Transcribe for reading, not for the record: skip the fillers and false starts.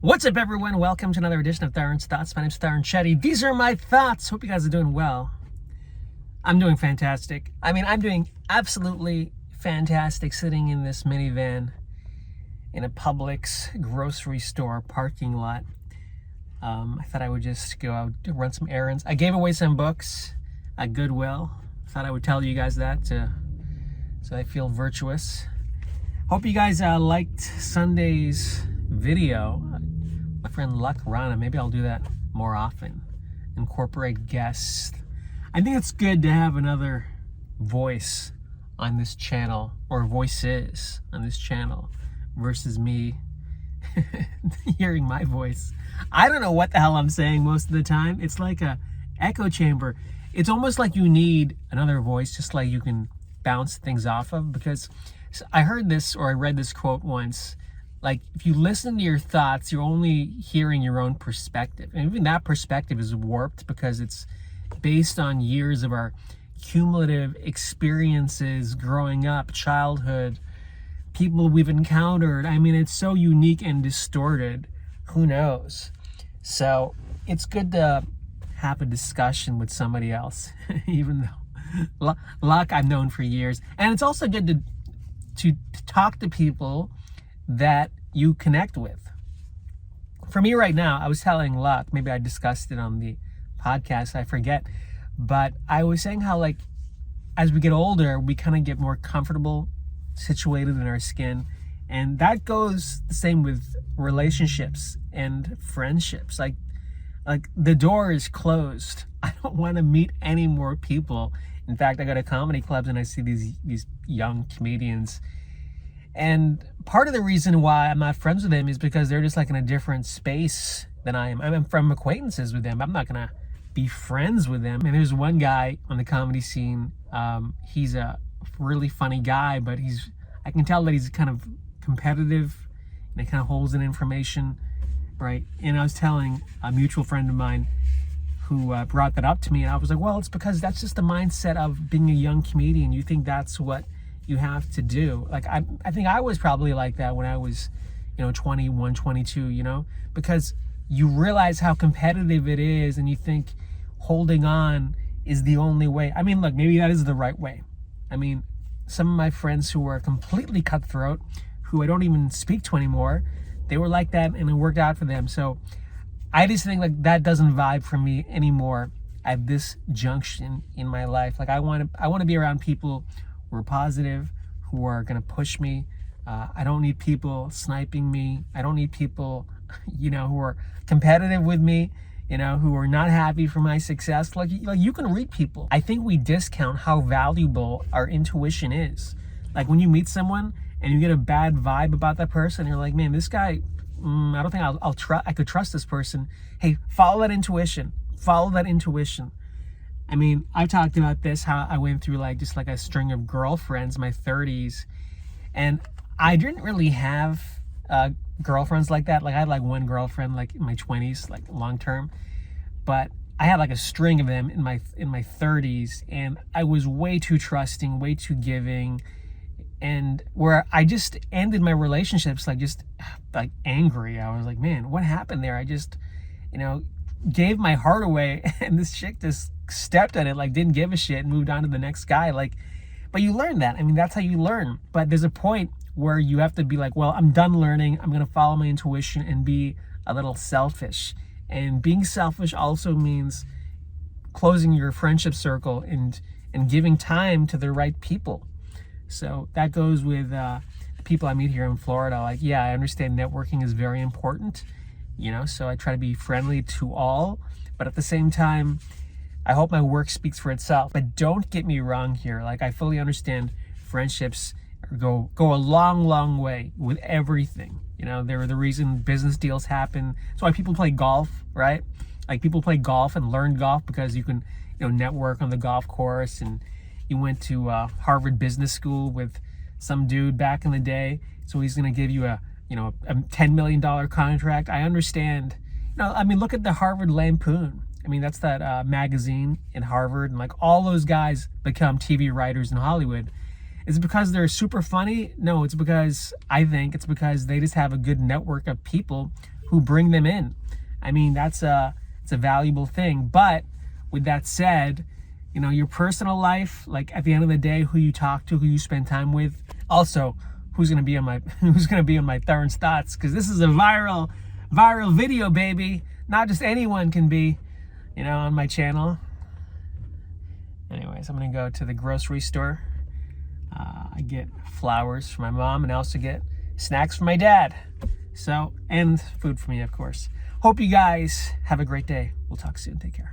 What's up, everyone? Welcome to another edition of Tarun's Thoughts. My name's Tarun Shetty. These are my thoughts. Hope you guys are doing well. I'm doing fantastic. I'm doing absolutely fantastic sitting in this minivan in a Publix grocery store parking lot. I thought I would just go out to run some errands. I gave away some books at Goodwill. Thought I would tell you guys that so I feel virtuous. Hope you guys liked Sunday's video. My friend Laconia, maybe I'll do that more often. Incorporate guests. I think it's good to have another voice on this channel, or voices on this channel, versus me hearing my voice. I don't know what the hell I'm saying most of the time. It's like a echo chamber. It's almost like you need another voice, just like you can bounce things off of, because I heard this, or I read this quote once. Like, if you listen to your thoughts, you're only hearing your own perspective. And even that perspective is warped because it's based on years of our cumulative experiences growing up, childhood, people we've encountered. It's so unique and distorted. Who knows? So it's good to have a discussion with somebody else, even though Luck I've known for years. And it's also good to talk to people that you connect with. For me right now, I was telling Luck, maybe I discussed it on the podcast, I forget, but I was saying how, like, as we get older, we kind of get more comfortable, situated in our skin, and that goes the same with relationships and friendships. Like the door is closed. I don't want to meet any more people. In fact, I go to comedy clubs and I see these young comedians. And part of the reason why I'm not friends with them is because they're just like in a different space than I am. I'm from acquaintances with them. I'm not going to be friends with them. And there's one guy on the comedy scene. He's a really funny guy, but I can tell that he's kind of competitive and he kind of holds in information, right? And I was telling a mutual friend of mine who brought that up to me, and I was like, well, it's because that's just the mindset of being a young comedian. You think that's what you have to do. Like, I think I was probably like that when I was 21, 22, because you realize how competitive it is and you think holding on is the only way. Look, maybe that is the right way. Some of my friends who are completely cutthroat, who I don't even speak to anymore, they were like that and it worked out for them. So I just think like that doesn't vibe for me anymore at this junction in my life. Like, I want to be around people who are positive, who are going to push me. I don't need people sniping me. I don't need people, who are competitive with me, who are not happy for my success. Like you can read people. I think we discount how valuable our intuition is. Like, when you meet someone and you get a bad vibe about that person, you're like, man, this guy, I don't think I could trust this person. Hey, follow that intuition. Follow that intuition. I've talked about this, how I went through just a string of girlfriends in my 30s, and I didn't really have girlfriends like that. Like, I had one girlfriend in my 20s, long term, but I had a string of them in my 30s, and I was way too trusting, way too giving, and where I just ended my relationships angry. I was like, man, what happened there? I just gave my heart away, and this chick just stepped on it, didn't give a shit, and moved on to the next guy. But you learn that. That's how you learn. But there's a point where you have to be like, well, I'm done learning. I'm going to follow my intuition and be a little selfish. And being selfish also means closing your friendship circle and giving time to the right people. So that goes with the people I meet here in Florida. I understand networking is very important, so I try to be friendly to all. But at the same time, I hope my work speaks for itself. But don't get me wrong here. I fully understand friendships go a long, long way with everything. They're the reason business deals happen. That's why people play golf, right? People play golf and learn golf because you can, network on the golf course. And you went to Harvard Business School with some dude back in the day, so he's going to give you a $10 million contract. I understand. Look at the Harvard Lampoon. That's that magazine in Harvard, and all those guys become TV writers in Hollywood. Is it because they're super funny? No, it's because they just have a good network of people who bring them in. I mean, it's a valuable thing. But with that said, you know, your personal life, like at the end of the day, who you talk to, who you spend time with, also who's gonna be on my Tarun's Thoughts, because this is a viral video, baby. Not just anyone can be, you know, on my channel. Anyways, I'm gonna go to the grocery store. I get flowers for my mom, and I also get snacks for my dad. So, and food for me, of course. Hope you guys have a great day. We'll talk soon. Take care.